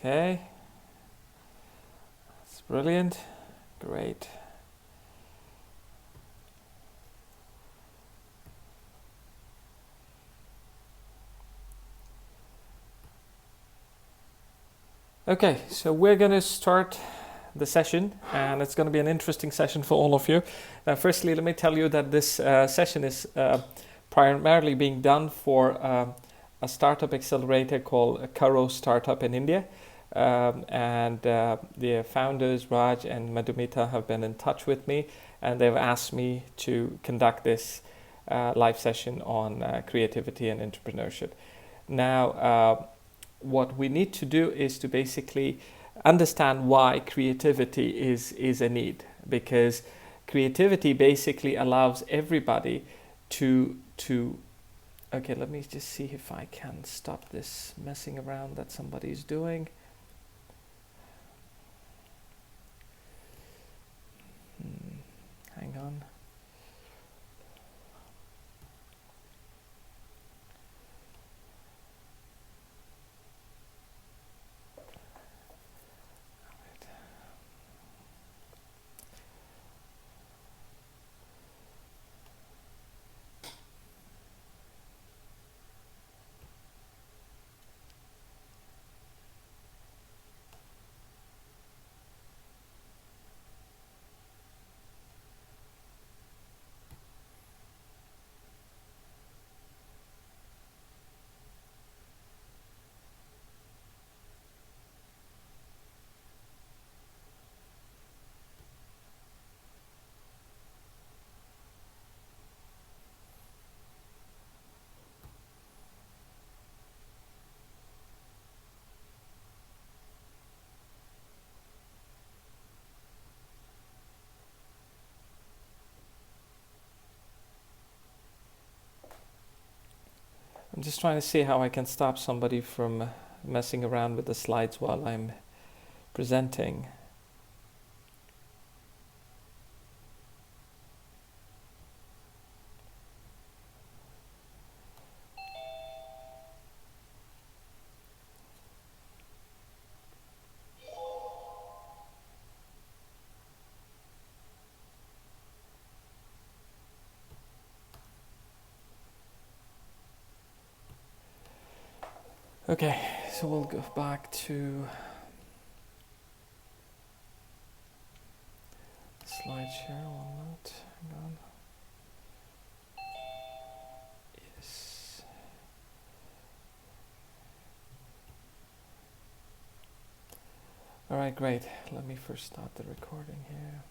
Okay, that's brilliant. Great. Okay, so we're going to start the session, and it's going to be an interesting session for all of you. Now, firstly, let me tell you that this session is primarily being done for a startup accelerator called Karo Startup in India. And the founders, Raj and Madhumita, have been in touch with me, and they've asked me to conduct this live session on creativity and entrepreneurship. Now, what we need to do is to basically understand why creativity is a need, because creativity basically allows everybody to okay, let me just see if I can stop this messing around that somebody's doing. Hang on. I'm just trying to see how I can stop somebody from messing around with the slides while I'm presenting. Okay, so we'll go back to SlideShare. One minute, hang on. Yes. All right, great. Let me first start the recording here.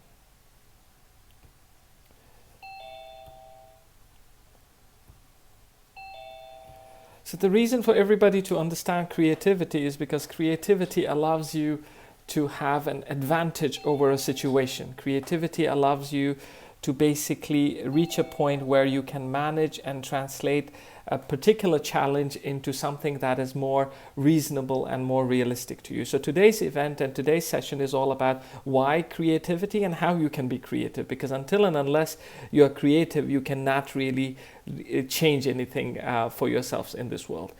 So the reason for everybody to understand creativity is because creativity allows you to have an advantage over a situation. Creativity allows you to basically reach a point where you can manage and translate a particular challenge into something that is more reasonable and more realistic to you. So today's event and today's session is all about why creativity and how you can be creative, because until and unless you are creative, you cannot really change anything for yourselves in this world.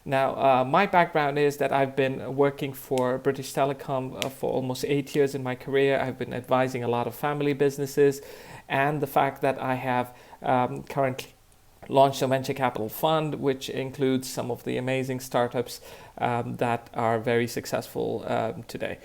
Now, my background is that I've been working for British Telecom for almost 8 years in my career. I've been advising a lot of family businesses, and the fact that I have currently launched a venture capital fund, which includes some of the amazing startups that are very successful today.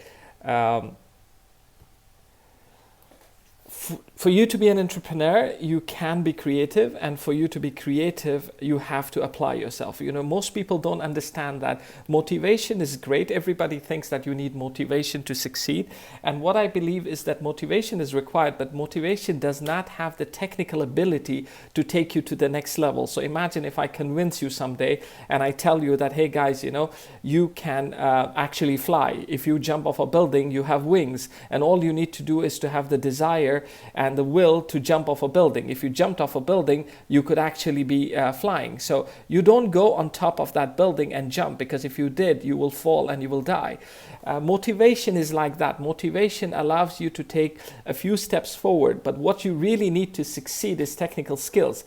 For you to be an entrepreneur, you can be creative, and for you to be creative, you have to apply yourself. You know, most people don't understand that motivation is great. Everybody thinks that you need motivation to succeed. And what I believe is that motivation is required, but motivation does not have the technical ability to take you to the next level. So imagine if I convince you someday and I tell you that, hey guys, you know, you can actually fly. If you jump off a building, you have wings, and all you need to do is to have the desire and the will to jump off a building. If you jumped off a building, you could actually be flying. So you don't go on top of that building and jump, because if you did, you will fall and you will die. Motivation is like that. Motivation allows you to take a few steps forward, but what you really need to succeed is technical skills.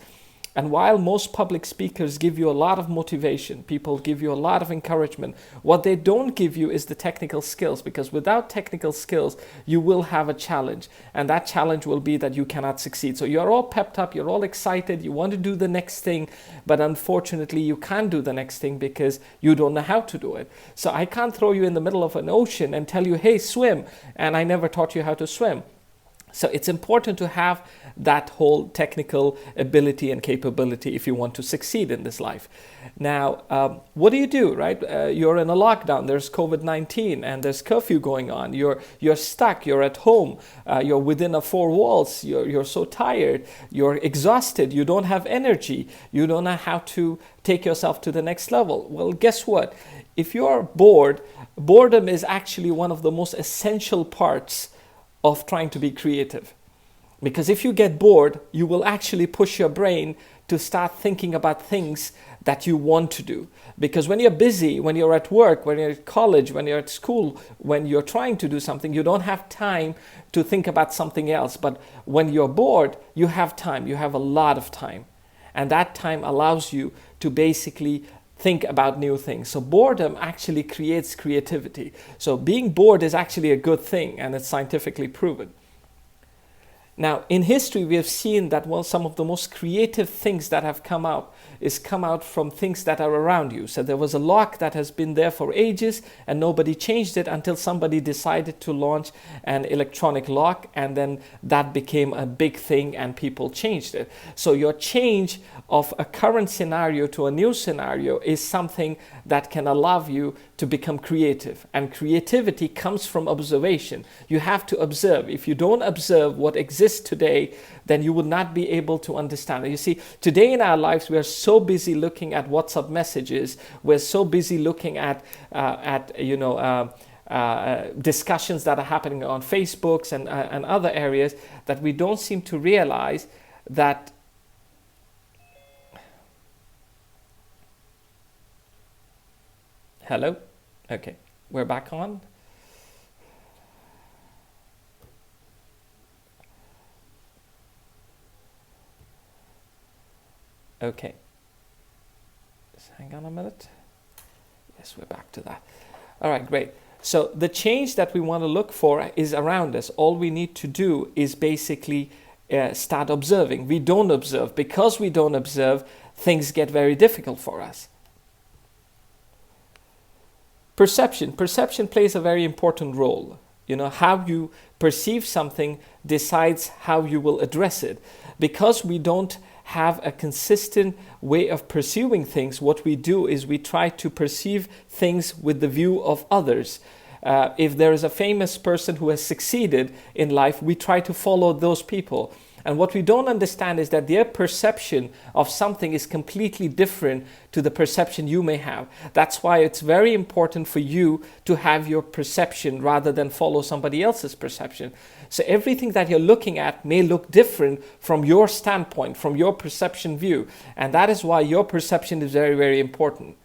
And while most public speakers give you a lot of motivation, people give you a lot of encouragement, what they don't give you is the technical skills, because without technical skills, you will have a challenge. And that challenge will be that you cannot succeed. So you're all pepped up, you're all excited, you want to do the next thing, but unfortunately you can't do the next thing because you don't know how to do it. So I can't throw you in the middle of an ocean and tell you, hey, swim, and I never taught you how to swim. So it's important to have that whole technical ability and capability if you want to succeed in this life. Now, what do, right? You're in a lockdown, there's COVID-19 and there's curfew going on. You're stuck, you're at home, you're within four walls, you're so tired, you're exhausted, you don't have energy, you don't know how to take yourself to the next level. Well, guess what? If you're bored, boredom is actually one of the most essential parts of trying to be creative. Because if you get bored, you will actually push your brain to start thinking about things that you want to do. Because when you're busy, when you're at work, when you're at college, when you're at school, when you're trying to do something, you don't have time to think about something else. But when you're bored, you have time. You have a lot of time. And that time allows you to basically think about new things. So boredom actually creates creativity. So being bored is actually a good thing, and it's scientifically proven. Now, in history, we have seen that some of the most creative things that have come out from things that are around you. So there was a lock that has been there for ages and nobody changed it until somebody decided to launch an electronic lock, and then that became a big thing and people changed it. So your change of a current scenario to a new scenario is something that can allow you to become creative. And creativity comes from observation. You have to observe. If you don't observe what exists today, then you will not be able to understand it. You see, today in our lives, we are so busy looking at WhatsApp messages. We're so busy looking at discussions that are happening on Facebooks and other areas that we don't seem to realize that hello? Okay, we're back on. Okay. Just hang on a minute. Yes, we're back to that. All right, great. So the change that we want to look for is around us. All we need to do is basically start observing. We don't observe. Because we don't observe, things get very difficult for us. Perception. Perception plays a very important role. You know, how you perceive something decides how you will address it. Because we don't have a consistent way of perceiving things, what we do is we try to perceive things with the view of others. If there is a famous person who has succeeded in life, we try to follow those people. And what we don't understand is that their perception of something is completely different to the perception you may have. That's why it's very important for you to have your perception rather than follow somebody else's perception. So everything that you're looking at may look different from your standpoint, from your perception view. And that is why your perception is very, very important.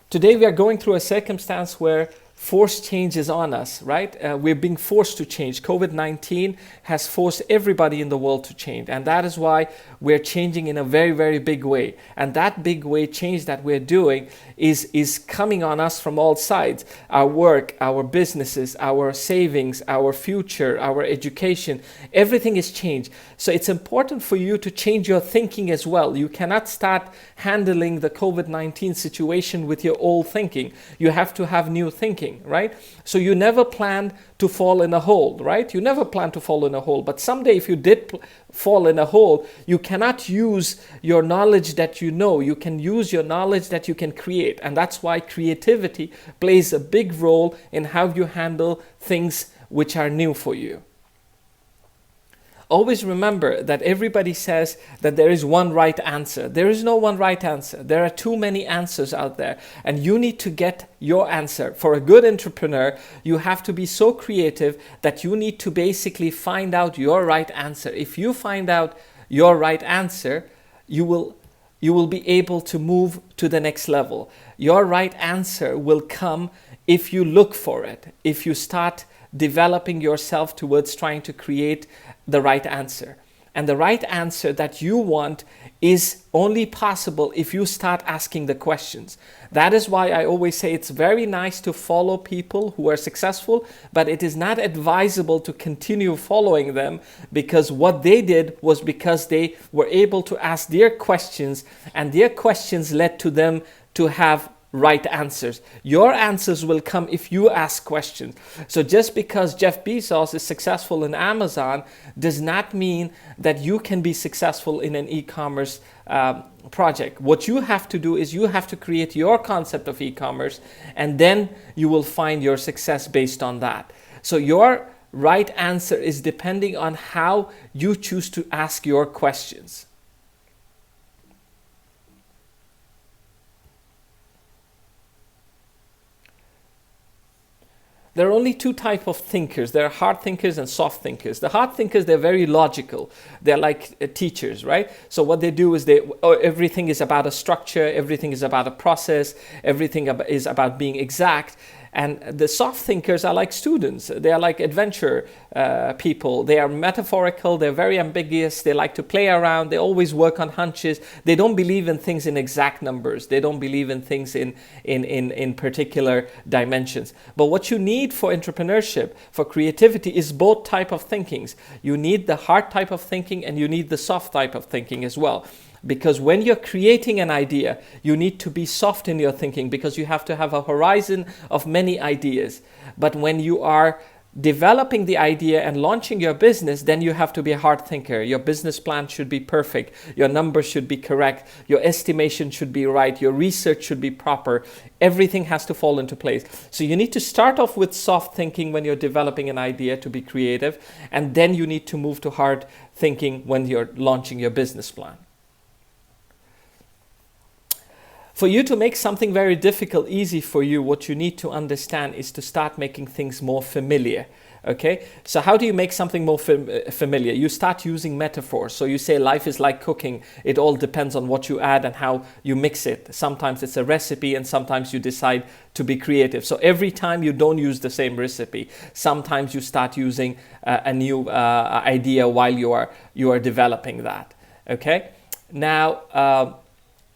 Today we are going through a circumstance where forced change is on us, right? We're being forced to change. COVID-19 has forced everybody in the world to change. And that is why we're changing in a very, very big way. And that big way change that we're doing is coming on us from all sides. Our work, our businesses, our savings, our future, our education, everything is changed. So it's important for you to change your thinking as well. You cannot start handling the COVID-19 situation with your old thinking. You have to have new thinking. Right? So you never planned to fall in a hole, right? You never planned to fall in a hole. But someday if you did fall in a hole, you cannot use your knowledge that you know. You can use your knowledge that you can create. And that's why creativity plays a big role in how you handle things which are new for you. Always remember that everybody says that there is one right answer. There is no one right answer. There are too many answers out there, and you need to get your answer. For a good entrepreneur, you have to be so creative that you need to basically find out your right answer. If you find out your right answer, you will be able to move to the next level. Your right answer will come if you look for it, if you start developing yourself towards trying to create the right answer. And the right answer that you want is only possible if you start asking the questions. That is why I always say it's very nice to follow people who are successful, but it is not advisable to continue following them, because what they did was because they were able to ask their questions, and their questions led to them to have right answers. Your answers will come if you ask questions. So just because Jeff Bezos is successful in Amazon does not mean that you can be successful in an e-commerce project. What you have to do is you have to create your concept of e-commerce, and then you will find your success based on that. So your right answer is depending on how you choose to ask your questions. There are only two types of thinkers. There are hard thinkers and soft thinkers. The hard thinkers, they're very logical. They're like teachers, right? So what they do is everything is about a structure, everything is about a process, everything is about being exact. And the soft thinkers are like students. They are like adventure people. They are metaphorical. They're very ambiguous. They like to play around. They always work on hunches. They don't believe in things in exact numbers. They don't believe in things in particular dimensions. But what you need for entrepreneurship, for creativity, is both type of thinkings. You need the hard type of thinking, and you need the soft type of thinking as well. Because when you're creating an idea, you need to be soft in your thinking, because you have to have a horizon of many ideas. But when you are developing the idea and launching your business, then you have to be a hard thinker. Your business plan should be perfect. Your numbers should be correct. Your estimation should be right. Your research should be proper. Everything has to fall into place. So you need to start off with soft thinking when you're developing an idea to be creative, and then you need to move to hard thinking when you're launching your business plan. For you to make something very difficult easy for you, what you need to understand is to start making things more familiar. Okay, so how do you make something more familiar? You start using metaphors. So you say life is like cooking. It all depends on what you add and how you mix it. Sometimes it's a recipe, and sometimes you decide to be creative. So every time you don't use the same recipe. Sometimes you start using a new idea while you are developing that. Okay, now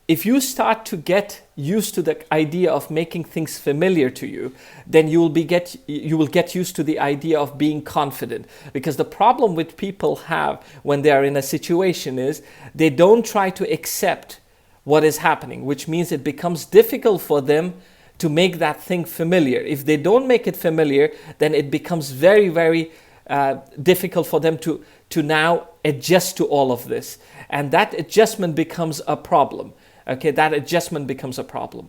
if you start to get used to the idea of making things familiar to you, then you will get used to the idea of being confident. Because the problem with people have when they are in a situation is they don't try to accept what is happening, which means it becomes difficult for them to make that thing familiar. If they don't make it familiar, then it becomes very, very difficult for them to now adjust to all of this. And that adjustment becomes a problem. Okay, that adjustment becomes a problem.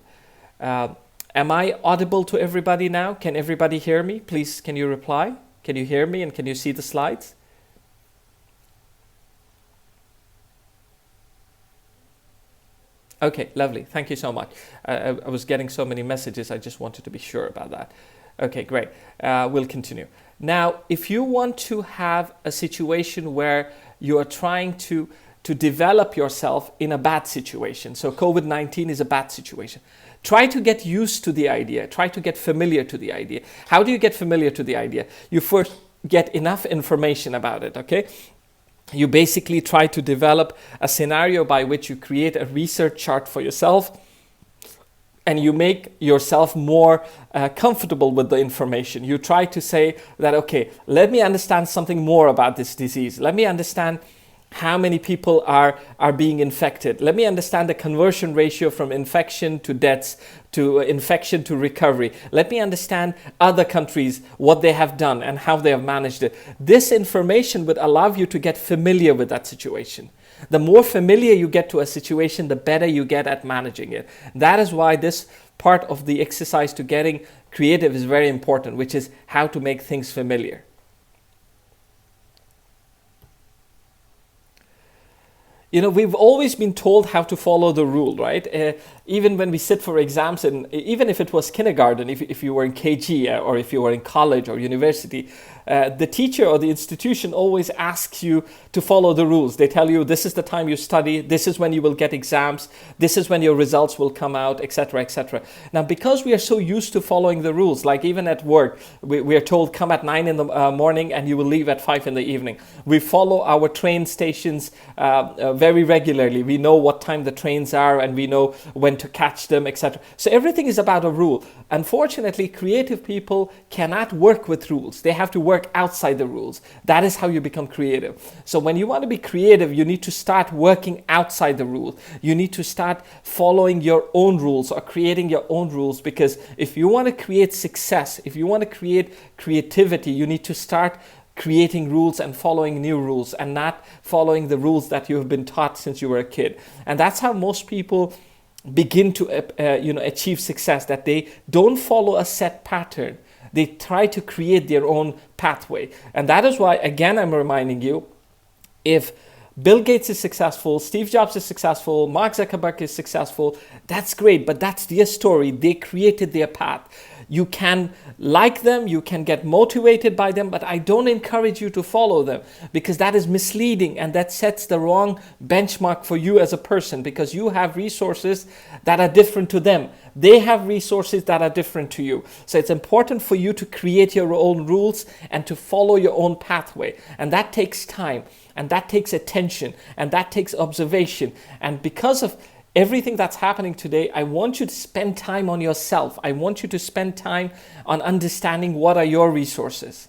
Am I audible to everybody now? Can everybody hear me? Please, can you reply? Can you hear me, and can you see the slides? Okay, lovely. Thank you so much. I was getting so many messages. I just wanted to be sure about that. Okay, great. We'll continue. Now, if you want to have a situation where you are trying to develop yourself in a bad situation. So COVID-19 is a bad situation. Try to get used to the idea. Try to get familiar to the idea. How do you get familiar to the idea? You first get enough information about it, okay? You basically try to develop a scenario by which you create a research chart for yourself, and you make yourself more comfortable with the information. You try to say that, okay, let me understand something more about this disease. Let me understand how many people are being infected. Let me understand the conversion ratio from infection to deaths, to infection to recovery. Let me understand other countries, what they have done and how they have managed it. This information would allow you to get familiar with that situation. The more familiar you get to a situation, the better you get at managing it. That is why this part of the exercise to getting creative is very important, which is how to make things familiar. You know, we've always been told how to follow the rule, right? Even when we sit for exams, and even if it was kindergarten, if you were in KG or if you were in college or university, the teacher or the institution always asks you to follow the rules. They tell you this is the time you study, this is when you will get exams, this is when your results will come out, etc., etc. Now, because we are so used to following the rules, like even at work, we are told come at 9 in the morning and you will leave at 5 in the evening. We follow our train stations very regularly. We know what time the trains are and we know when to catch them, etc. So everything is about a rule. Unfortunately, creative people cannot work with rules. They have to work outside the rules. That is how you become creative. So when you want to be creative, you need to start working outside the rules. You need to start following your own rules or creating your own rules, because if you want to create success, if you want to create creativity, you need to start creating rules and following new rules and not following the rules that you have been taught since you were a kid. And that's how most people begin to achieve success, that they don't follow a set pattern. They try to create their own pathway. And that is why, again, I'm reminding you, if Bill Gates is successful, Steve Jobs is successful, Mark Zuckerberg is successful, that's great, but that's their story. They created their path. You can like them, you can get motivated by them, but I don't encourage you to follow them, because that is misleading and that sets the wrong benchmark for you as a person, because you have resources that are different to them. They have resources that are different to you. So it's important for you to create your own rules and to follow your own pathway. And that takes time, and that takes attention, and that takes observation. And because of everything that's happening today, I want you to spend time on yourself. I want you to spend time on understanding what are your resources.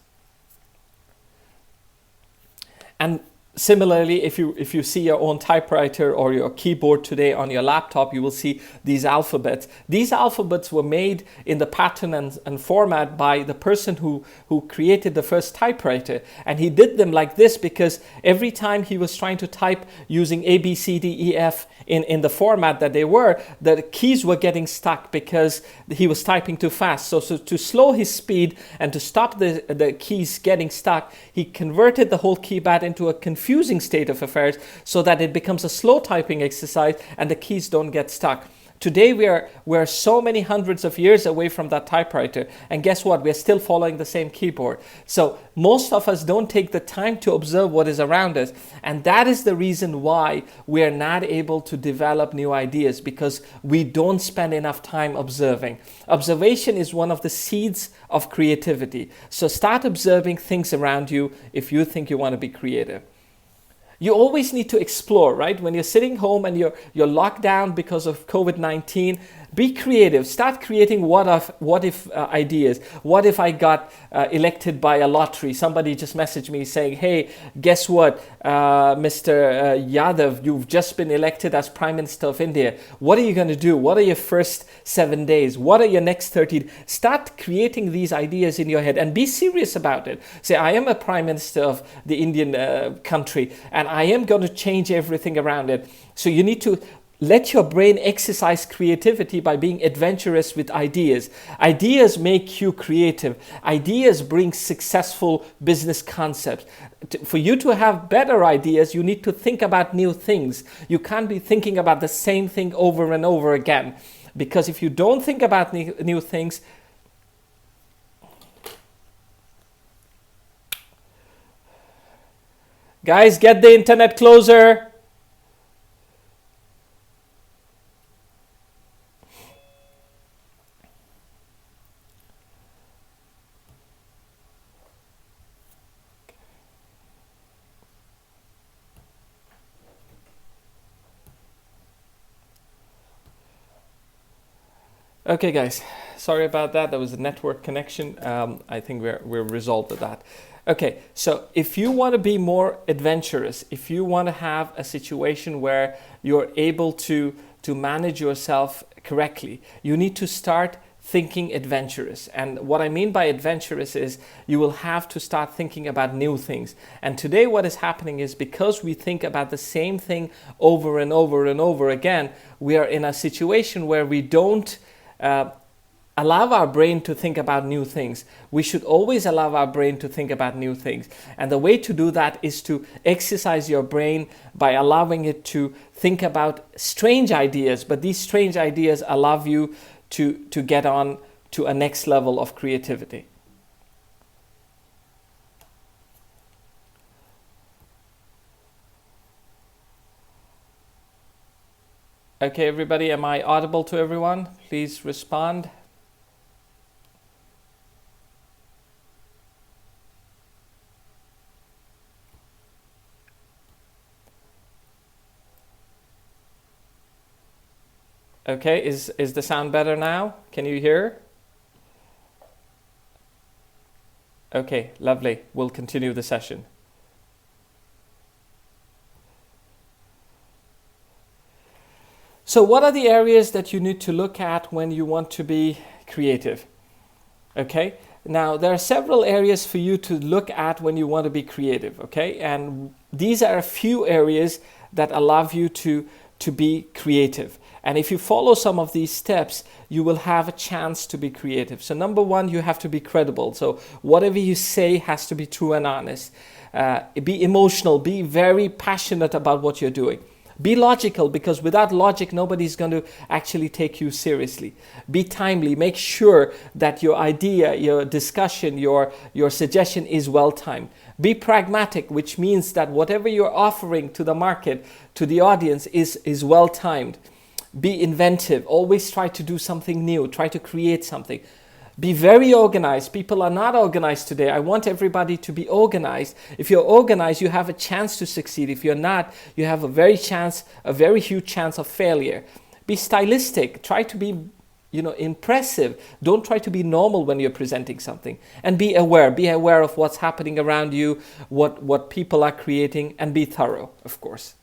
And similarly, if you see your own typewriter or your keyboard today on your laptop, you will see these alphabets. These alphabets were made in the pattern and format by the person who created the first typewriter. And he did them like this because every time he was trying to type using A, B, C, D, E, F in the format that they were, the keys were getting stuck because he was typing too fast. So to slow his speed and to stop the keys getting stuck, he converted the whole keypad into a confusing state of affairs so that it becomes a slow typing exercise and the keys don't get stuck. Today we're so many hundreds of years away from that typewriter, and guess what? We're still following the same keyboard. So most of us don't take the time to observe what is around us, and that is the reason why we are not able to develop new ideas, because we don't spend enough time observing. Observation is one of the seeds of creativity. So start observing things around you if you think you want to be creative. You always need to explore, right? When you're sitting home and you're locked down because of COVID-19, be creative. Start creating what if ideas. What if I got elected by a lottery? Somebody just messaged me saying, hey, guess what, Mr. Yadav, you've just been elected as Prime Minister of India. What are you going to do? What are your first 7 days? What are your next 30? Start creating these ideas in your head and be serious about it. Say, I am a Prime Minister of the Indian country and I am going to change everything around it. So you need to let your brain exercise creativity by being adventurous with ideas. Ideas make you creative. Ideas bring successful business concepts. For you to have better ideas, you need to think about new things. You can't be thinking about the same thing over and over again. Because if you don't think about new things, guys, get the internet closer. Okay, guys, sorry about that. There was a network connection. I think we're resolved with that. Okay, so if you want to be more adventurous, if you want to have a situation where you're able to manage yourself correctly, you need to start thinking adventurous. And what I mean by adventurous is you will have to start thinking about new things. And today what is happening is, because we think about the same thing over and over and over again, we are in a situation where we don't allow our brain to think about new things. We should always allow our brain to think about new things. And the way to do that is to exercise your brain by allowing it to think about strange ideas. But these strange ideas allow you to get on to a next level of creativity. Okay, everybody, am I audible to everyone? Please respond. Okay, is the sound better now? Can you hear? Okay, lovely. We'll continue the session. So what are the areas that you need to look at when you want to be creative? Okay, now there are several areas for you to look at when you want to be creative, okay? And these are a few areas that allow you to be creative. And if you follow some of these steps, you will have a chance to be creative. So number one, you have to be credible. So whatever you say has to be true and honest. Be emotional, be very passionate about what you're doing. Be logical, because without logic, nobody's going to actually take you seriously. Be timely. Make sure that your idea, your discussion, your suggestion is well timed. Be pragmatic, which means that whatever you're offering to the market, to the audience, is well timed. Be inventive. Always try to do something new. Try to create something. Be very organized. People are not organized today. I want everybody to be organized. If you're organized, you have a chance to succeed. If you're not, you have a very huge chance of failure. Be stylistic. Try to be, impressive. Don't try to be normal when you're presenting something. And be aware. Be aware of what's happening around you, what people are creating, and be thorough, of course.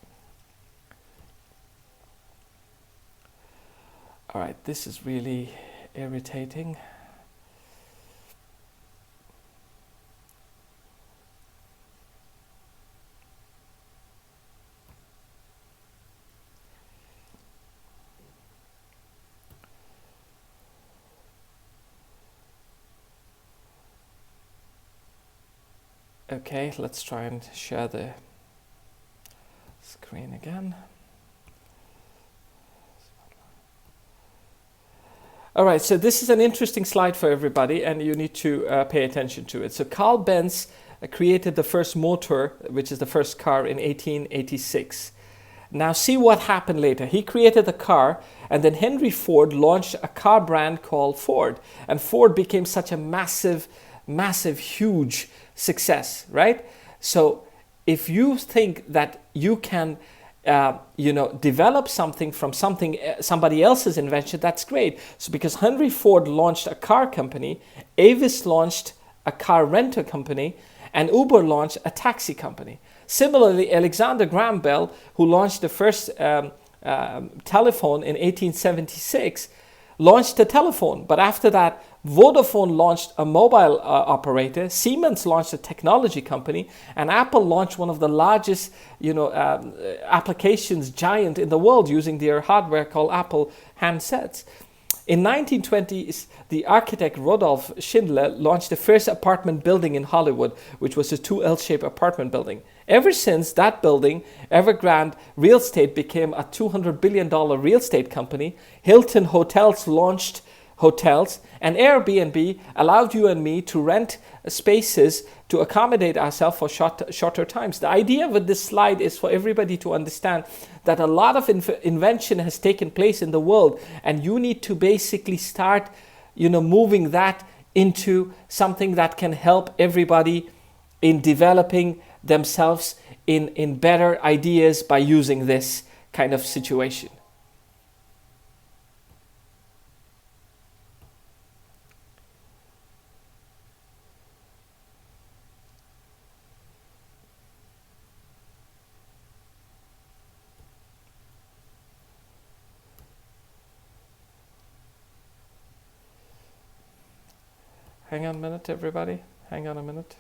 All right, this is really irritating. Okay, let's try and share the screen again. All right, so this is an interesting slide for everybody, and you need to pay attention to it. So Carl Benz created the first motor, which is the first car, in 1886. Now see what happened later. He created the car, and then Henry Ford launched a car brand called Ford. And Ford became such a massive, huge success, right? So if you think that you can develop something from somebody else's invention, that's great. So because Henry Ford launched a car company, Avis launched a car rental company, and Uber launched a taxi company. Similarly, Alexander Graham Bell, who launched the first telephone in 1876, launched a telephone. But after that, Vodafone launched a mobile operator, Siemens launched a technology company, and Apple launched one of the largest applications giant in the world using their hardware called Apple handsets. In 1920, the architect Rudolf Schindler launched the first apartment building in Hollywood, which was a 2 L-shaped apartment building. Ever since that building, Evergrande Real Estate became a $200 billion real estate company. Hilton Hotels launched hotels, and Airbnb allowed you and me to rent spaces to accommodate ourselves for shorter times. The idea with this slide is for everybody to understand that a lot of invention has taken place in the world, and you need to basically start, moving that into something that can help everybody in developing themselves in better ideas by using this kind of situation. Hang on a minute, everybody. Hang on a minute.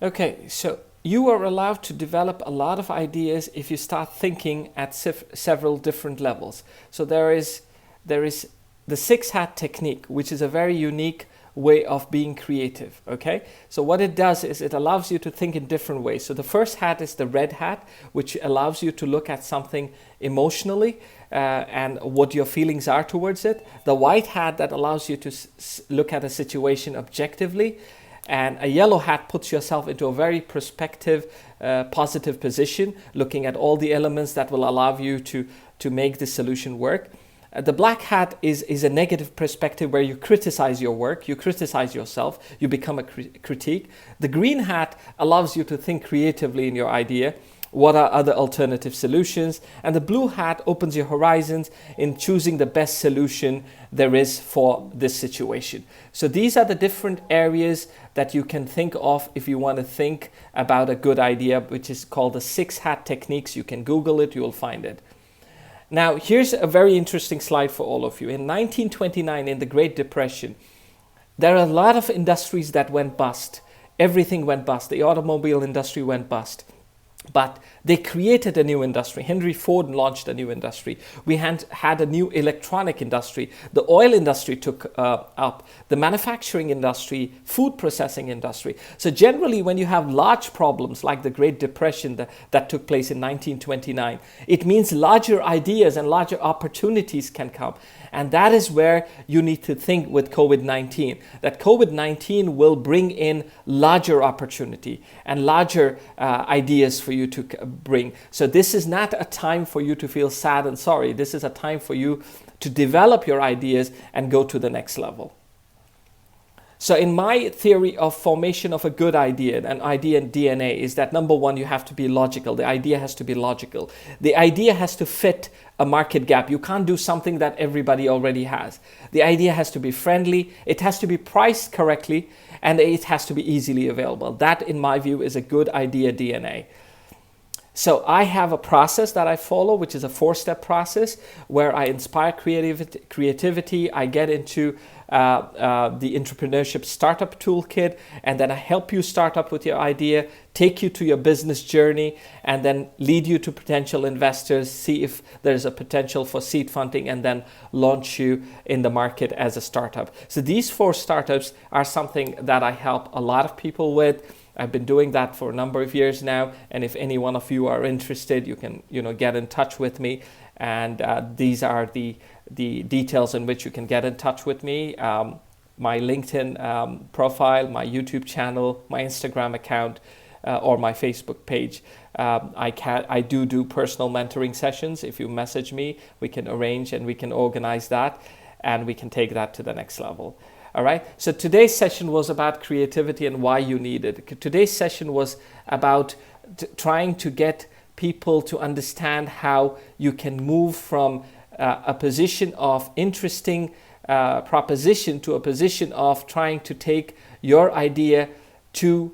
Okay, so you are allowed to develop a lot of ideas if you start thinking at several different levels. So there is the six hat technique, which is a very unique way of being creative. Okay, so what it does is it allows you to think in different ways. So the first hat is the red hat, which allows you to look at something emotionally and what your feelings are towards it. The white hat that allows you to look at a situation objectively. And a yellow hat puts yourself into a very prospective, positive position, looking at all the elements that will allow you to make the solution work. The black hat is a negative perspective where you criticize your work, you criticize yourself, you become a critique. The green hat allows you to think creatively in your idea. What are other alternative solutions? And the blue hat opens your horizons in choosing the best solution there is for this situation. So these are the different areas that you can think of if you want to think about a good idea, which is called the six hat techniques. You can Google it, you will find it. Now, here's a very interesting slide for all of you. In 1929, in the Great Depression, there are a lot of industries that went bust. Everything went bust. The automobile industry went bust. But they created a new industry. Henry Ford launched a new industry. We had a new electronic industry. The oil industry took up. The manufacturing industry, food processing industry. So generally, when you have large problems like the Great Depression that took place in 1929, it means larger ideas and larger opportunities can come. And that is where you need to think with COVID-19, that COVID-19 will bring in larger opportunity and larger ideas for you to bring. So this is not a time for you to feel sad and sorry. This is a time for you to develop your ideas and go to the next level. So in my theory of formation of a good idea, an idea in DNA, is that number one, you have to be logical. The idea has to be logical. The idea has to fit a market gap. You can't do something that everybody already has. The idea has to be friendly. It has to be priced correctly, and it has to be easily available. That, in my view, is a good idea DNA. So I have a process that I follow, which is a 4-step process where I inspire creativity. I get into the entrepreneurship startup toolkit, and then I help you start up with your idea, take you to your business journey, and then lead you to potential investors, see if there's a potential for seed funding, and then launch you in the market as a startup. So these 4 startups are something that I help a lot of people with. I've been doing that for a number of years now, and if any one of you are interested, you can get in touch with me. And these are the details in which you can get in touch with me. My LinkedIn profile, my YouTube channel, my Instagram account, or my Facebook page. I do personal mentoring sessions. If you message me, we can arrange and we can organize that, and we can take that to the next level. All right. So today's session was about creativity and why you need it. Today's session was about trying to get people to understand how you can move from a position of interesting proposition to a position of trying to take your idea to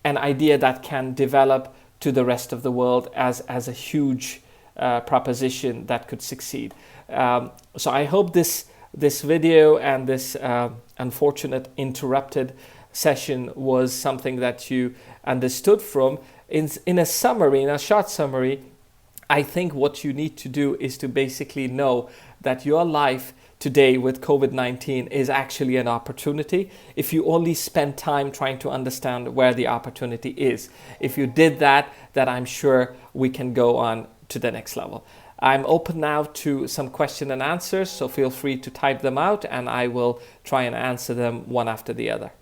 an idea that can develop to the rest of the world as a huge proposition that could succeed. So I hope this video and this unfortunate interrupted session was something that you understood from. In a summary, in a short summary, I think what you need to do is to basically know that your life today with COVID-19 is actually an opportunity if you only spend time trying to understand where the opportunity is. If you did that, then I'm sure we can go on to the next level. I'm open now to some question and answers, so feel free to type them out and I will try and answer them one after the other.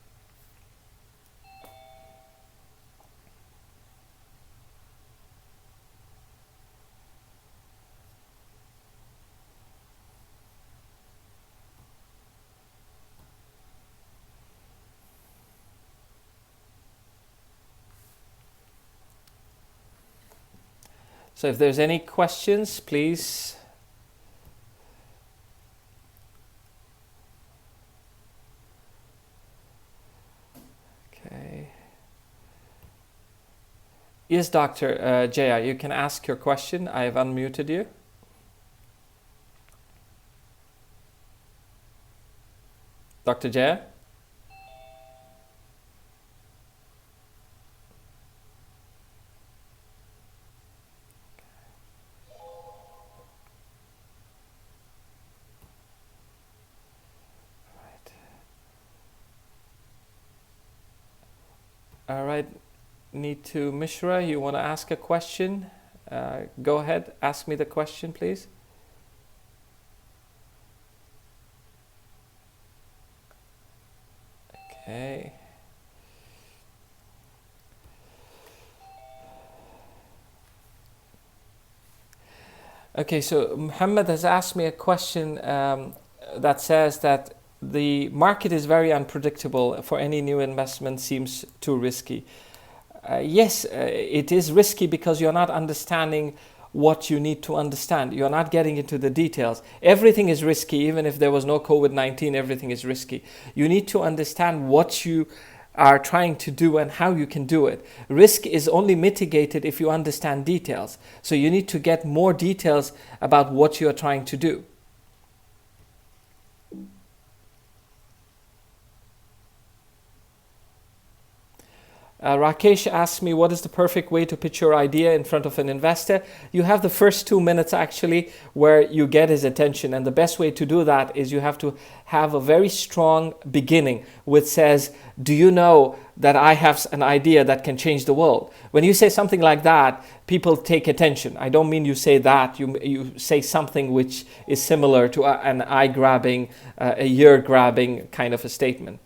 So if there's any questions, please. Okay. Yes, Dr. Jaya, you can ask your question. I have unmuted you. Dr. Jaya? All right, need to Mishra, you want to ask a question? Go ahead, ask me the question, please. Okay. Okay, so Muhammad has asked me a question that says that the market is very unpredictable. For any new investment seems too risky. Yes, it is risky because you're not understanding what you need to understand. You're not getting into the details. Everything is risky, even if there was no COVID-19, everything is risky. You need to understand what you are trying to do and how you can do it. Risk is only mitigated if you understand details. So you need to get more details about what you are trying to do. Rakesh asked me, what is the perfect way to pitch your idea in front of an investor? You have the first 2 minutes actually where you get his attention. And the best way to do that is you have to have a very strong beginning which says, do you know that I have an idea that can change the world? When you say something like that, people take attention. I don't mean you say that. You say something which is similar to an eye-grabbing, a ear-grabbing kind of a statement.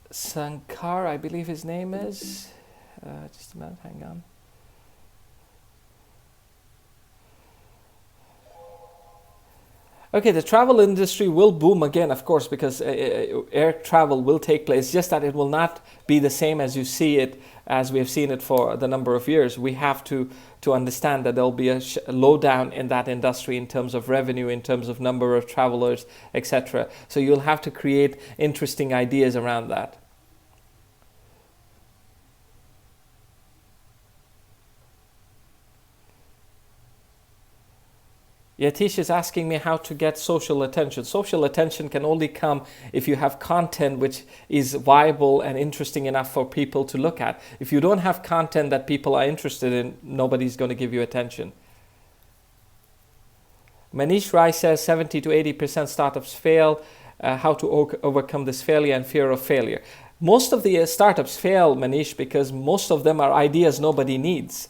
Sankar, I believe his name is. Just a minute, hang on. Okay, the travel industry will boom again, of course, because air travel will take place, just that it will not be the same as you see it, as we have seen it for the number of years. We have to understand that there'll be a slowdown in that industry in terms of revenue, in terms of number of travelers, etc. So you'll have to create interesting ideas around that. Yatish is asking me how to get social attention. Social attention can only come if you have content which is viable and interesting enough for people to look at. If you don't have content that people are interested in, nobody's going to give you attention. Manish Rai says 70 to 80% startups fail. How to overcome this failure and fear of failure. Most of the startups fail, Manish, because most of them are ideas nobody needs.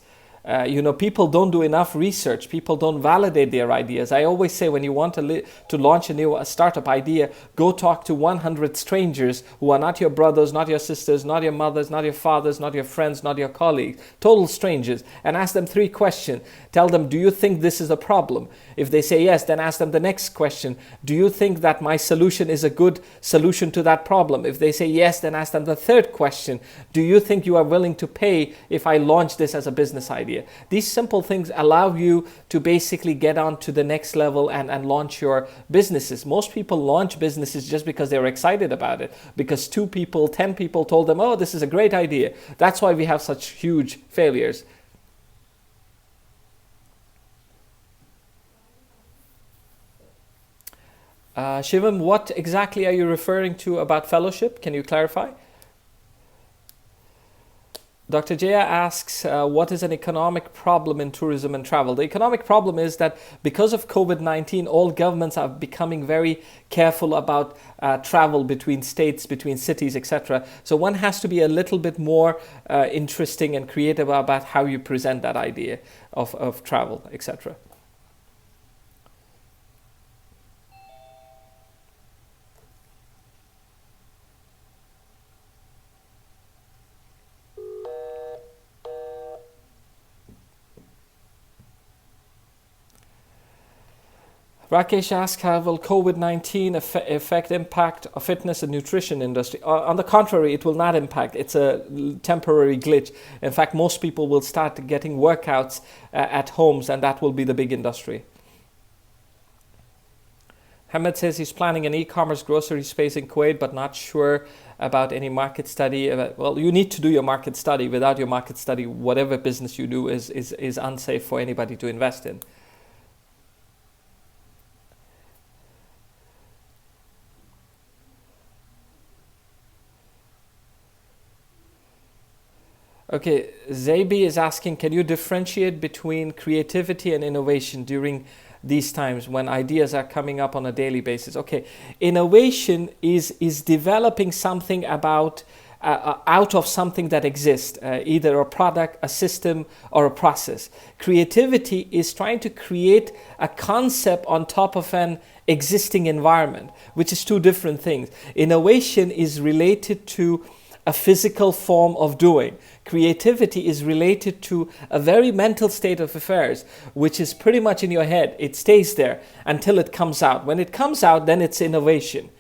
People don't do enough research. People don't validate their ideas. I always say when you want to launch a startup idea, go talk to 100 strangers who are not your brothers, not your sisters, not your mothers, not your fathers, not your friends, not your colleagues, total strangers, and ask them 3 questions. Tell them, do you think this is a problem? If they say yes, then ask them the next question. Do you think that my solution is a good solution to that problem? If they say yes, then ask them the 3rd question. Do you think you are willing to pay if I launch this as a business idea? These simple things allow you to basically get on to the next level and launch your businesses. Most people launch businesses just because they're excited about it, because 2 people, 10 people told them, oh, this is a great idea. That's why we have such huge failures. Shivam, what exactly are you referring to about fellowship? Can you clarify? Dr. Jaya asks, what is an economic problem in tourism and travel? The economic problem is that because of COVID-19, all governments are becoming very careful about travel between states, between cities, etc. So one has to be a little bit more interesting and creative about how you present that idea of travel, etc. Rakesh asks, how will COVID-19 affect impact of fitness and nutrition industry? On the contrary, it will not impact. It's a temporary glitch. In fact, most people will start getting workouts at homes, and that will be the big industry. Hamid says he's planning an e-commerce grocery space in Kuwait, but not sure about any market study. Well, you need to do your market study. Without your market study, whatever business you do is unsafe for anybody to invest in. Okay, Zabi is asking, can you differentiate between creativity and innovation during these times when ideas are coming up on a daily basis? Okay, innovation is developing something about out of something that exists, either a product, a system, or a process. Creativity is trying to create a concept on top of an existing environment, which is two different things. Innovation is related to a physical form of doing. Creativity is related to a very mental state of affairs, which is pretty much in your head. It stays there until it comes out. When it comes out, then it's innovation.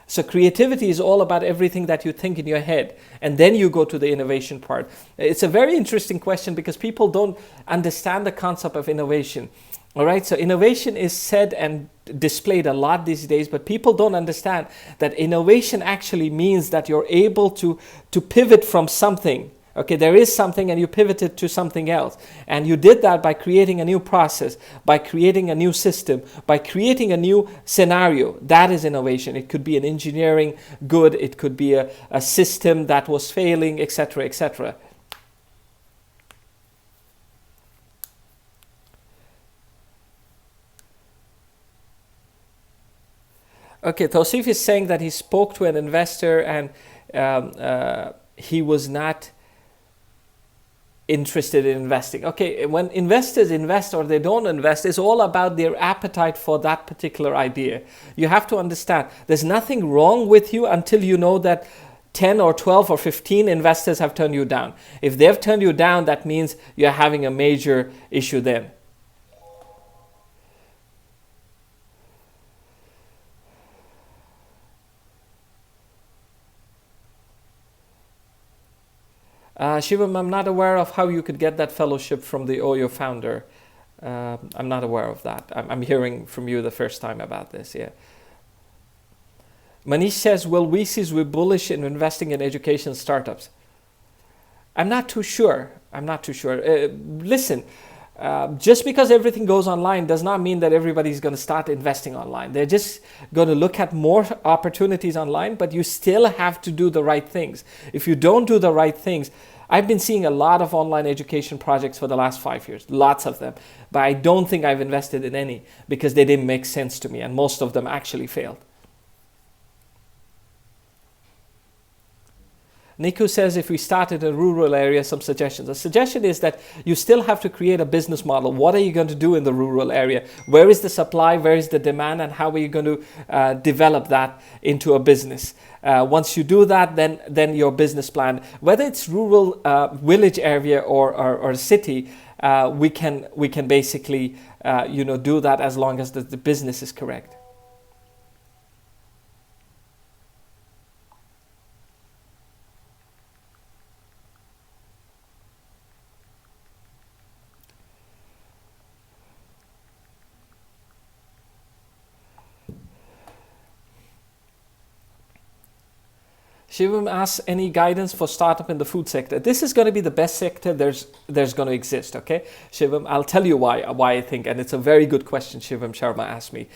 So creativity is all about everything that you think in your head, and then you go to the innovation part. It's a very interesting question because people don't understand the concept of innovation. All right, so innovation is said and displayed a lot these days, but people don't understand that innovation actually means that you're able to pivot from something. Okay, there is something and you pivoted to something else. And you did that by creating a new process, by creating a new system, by creating a new scenario. That is innovation. It could be an engineering good, it could be a system that was failing, etc., etc. Okay, Tausif is saying that he spoke to an investor and he was not interested in investing. Okay, when investors invest or they don't invest, it's all about their appetite for that particular idea. You have to understand there's nothing wrong with you until you know that 10 or 12 or 15 investors have turned you down. If they've turned you down, that means you're having a major issue then. Shivam, I'm not aware of how you could get that fellowship from the OYO founder. I'm not aware of that. I'm hearing from you the first time about this, yeah. Manish says, will VCs be bullish in investing in education startups? I'm not too sure. Listen, just because everything goes online does not mean that everybody's going to start investing online. They're just going to look at more opportunities online, but you still have to do the right things. If you don't do the right things, I've been seeing a lot of online education projects for the last 5 years, lots of them, but I don't think I've invested in any because they didn't make sense to me, and most of them actually failed. Niku says, if we start in a rural area, some suggestions. The suggestion is that you still have to create a business model. What are you going to do in the rural area? Where is the supply? Where is the demand? And how are you going to develop that into a business? Once you do that, then your business plan, whether it's rural village area or a city, we can basically do that as long as the business is correct. Shivam asks, any guidance for startup in the food sector? This is going to be the best sector there's going to exist, okay? Shivam, I'll tell you why I think, and it's a very good question Shivam Sharma asked me.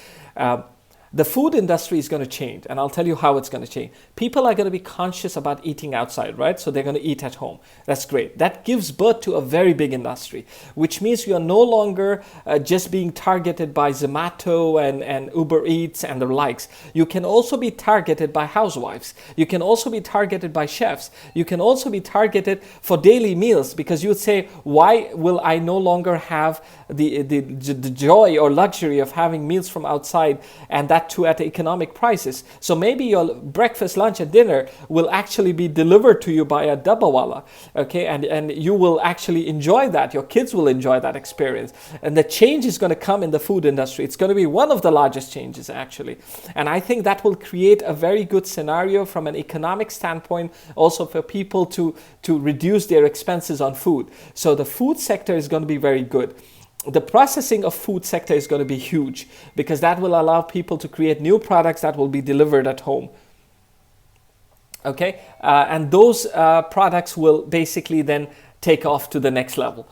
The food industry is going to change, and I'll tell you how it's going to change. People are going to be conscious about eating outside, right? So they're going to eat at home. That's great. That gives birth to a very big industry, which means you are no longer just being targeted by Zomato and Uber Eats and the likes. You can also be targeted by housewives. You can also be targeted by chefs. You can also be targeted for daily meals, because you would say, why will I no longer have the joy or luxury of having meals from outside, and that too at economic prices? So maybe your breakfast, lunch and dinner will actually be delivered to you by a dabbawala, okay, and you will actually enjoy that. Your kids will enjoy that experience, and the change is going to come in the food industry. It's going to be one of the largest changes actually, and I think that will create a very good scenario from an economic standpoint, also for people to reduce their expenses on food. So the food sector is going to be very good. The processing of food sector is going to be huge, because that will allow people to create new products that will be delivered at home. Okay, and those products will basically then take off to the next level.